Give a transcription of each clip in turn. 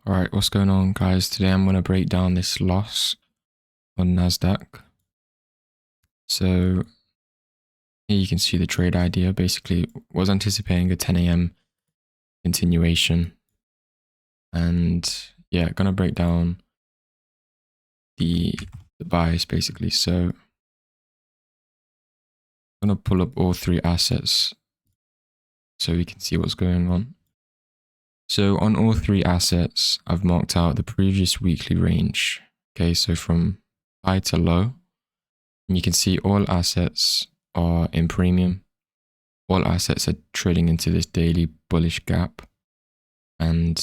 Alright, what's going on, guys? Today I'm going to break down this loss on Nasdaq. So here you can see the trade idea. Basically, was anticipating a 10 a.m. continuation. And yeah, going to break down the bias basically. So I'm going to pull up all three assets so we can see what's going on. So on all three assets, I've marked out the previous weekly range. Okay, so from high to low. And you can see all assets are in premium. All assets are trading into this daily bullish gap. And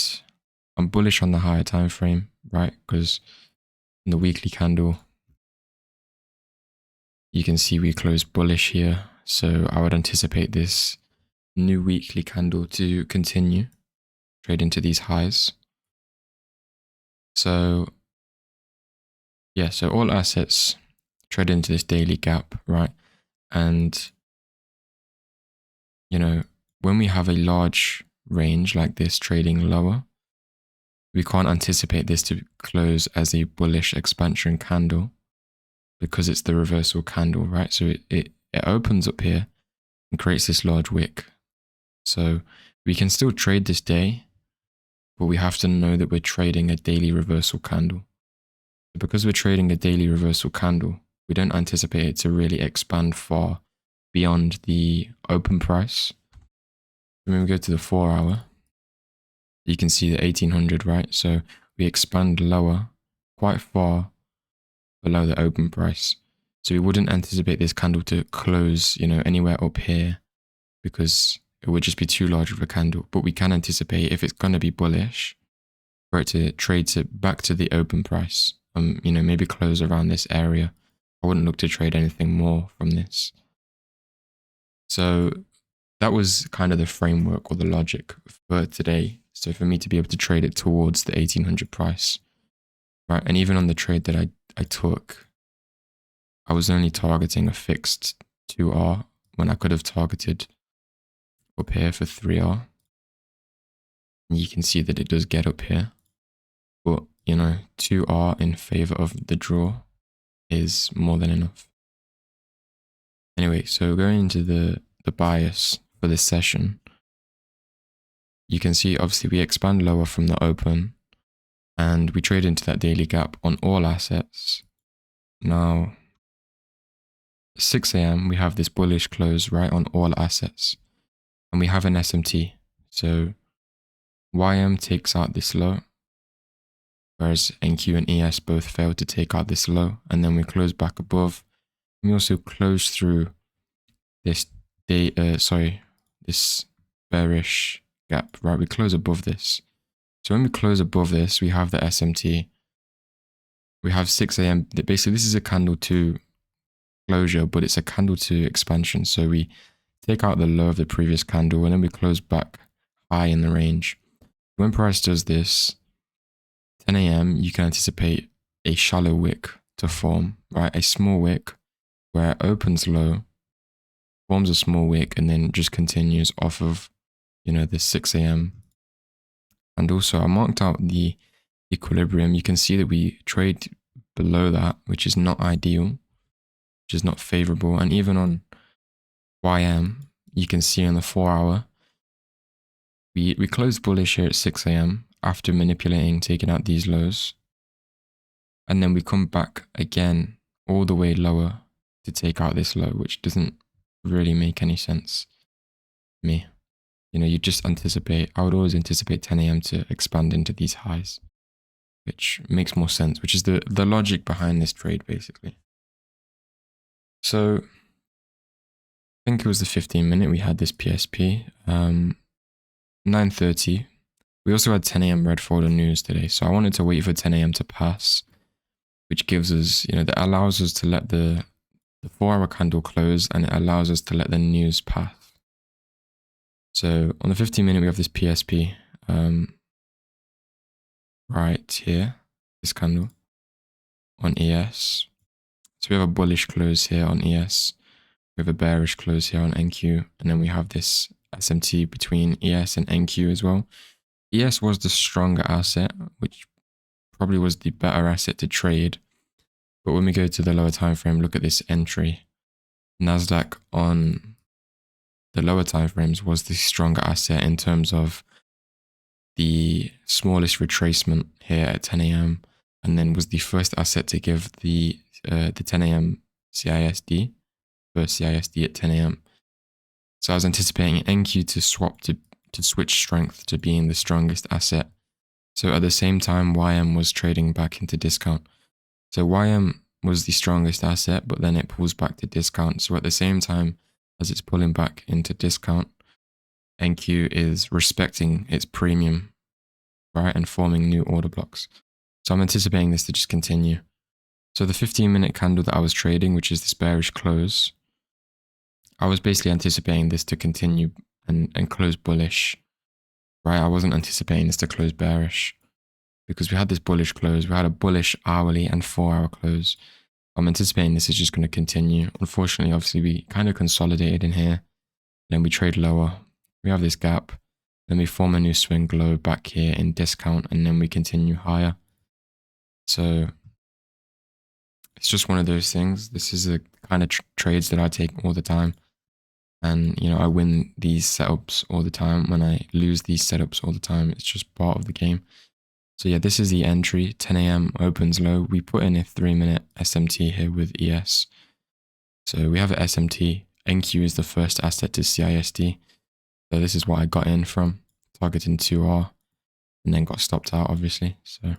I'm bullish on the higher time frame, right? Because in the weekly candle, you can see we closed bullish here. So I would anticipate this new weekly candle to continue trade into these highs. So yeah, so all assets trade into this daily gap, right? And you know, when we have a large range like this trading lower, we can't anticipate this to close as a bullish expansion candle because it's the reversal candle, right? So it opens up here and creates this large wick. So we can still trade this day, but we have to know that we're trading a daily reversal candle. Because we're trading a daily reversal candle, we don't anticipate it to really expand far beyond the open price. When we go to the 4 hour, you can see the 1800, right? So we expand lower, quite far below the open price. So we wouldn't anticipate this candle to close, anywhere up here because it would just be too large of a candle. But we can anticipate if it's going to be bullish for it to trade back to the open price. Maybe close around this area. I wouldn't look to trade anything more from this. So that was kind of the framework or the logic for today. So for me to be able to trade it towards the 1800 price, right? And even on the trade that I took, I was only targeting a fixed 2R when I could have targeted up here for 3R. And you can see that it does get up here. But, 2R in favor of the draw is more than enough. Anyway, so going into the bias for this session, you can see obviously we expand lower from the open and we trade into that daily gap on all assets. Now, 6 a.m. we have this bullish close right on all assets and we have an SMT. So YM takes out this low, whereas NQ and ES both failed to take out this low, and then we close back above. We also close through this this bearish gap, right? We close above this. So when we close above this, we have the SMT. We have 6 a.m. Basically, this is a candle to closure, but it's a candle to expansion. So we take out the low of the previous candle, and then we close back high in the range. When price does this, 10 a.m., you can anticipate a shallow wick to form, right? A small wick where it opens low, forms a small wick, and then just continues off of, the 6 a.m. And also I marked out the equilibrium. You can see that we trade below that, which is not ideal, which is not favorable. And even on YM, you can see on the 4 hour, we closed bullish here at 6 a.m. after manipulating, taking out these lows. And then we come back again all the way lower to take out this low, which doesn't really make any sense to me. You just anticipate, I would always anticipate 10 a.m. to expand into these highs, which makes more sense, which is the logic behind this trade, basically. So I think it was the 15-minute, we had this PSP, 9:30. We also had 10 a.m. red folder news today, so I wanted to wait for 10 a.m. to pass, which gives us, that allows us to let the 4 hour candle close, and it allows us to let the news pass. So on the 15-minute, we have this PSP right here, this candle on ES. So we have a bullish close here on ES. We have a bearish close here on NQ, and then we have this SMT between ES and NQ as well. ES was the stronger asset, which probably was the better asset to trade. But when we go to the lower time frame, look at this entry. Nasdaq on the lower time frames was the stronger asset in terms of the smallest retracement here at 10 a.m. and then was the first asset to give the 10 a.m. CISD, first CISD at 10 a.m. So I was anticipating NQ to swap to switch strength to being the strongest asset. So at the same time, YM was trading back into discount. So YM was the strongest asset, but then it pulls back to discount. So at the same time as it's pulling back into discount, NQ is respecting its premium, right, and forming new order blocks. So I'm anticipating this to just continue. So the 15-minute candle that I was trading, which is this bearish close, I was basically anticipating this to continue and close bullish, right? I wasn't anticipating this to close bearish because we had this bullish close. We had a bullish hourly and 4-hour close. I'm anticipating this is just going to continue. Unfortunately, obviously, we kind of consolidated in here. Then we trade lower. We have this gap. Then we form a new swing low back here in discount, and then we continue higher. So it's just one of those things. This is the kind of trades that I take all the time. And, you know, I win these setups all the time. When I lose these setups all the time, it's just part of the game. So yeah, this is the entry. 10 a.m. opens low. We put in a 3-minute SMT here with ES. So we have an SMT. NQ is the first asset to CISD. So this is what I got in from, targeting 2R, and then got stopped out, obviously. So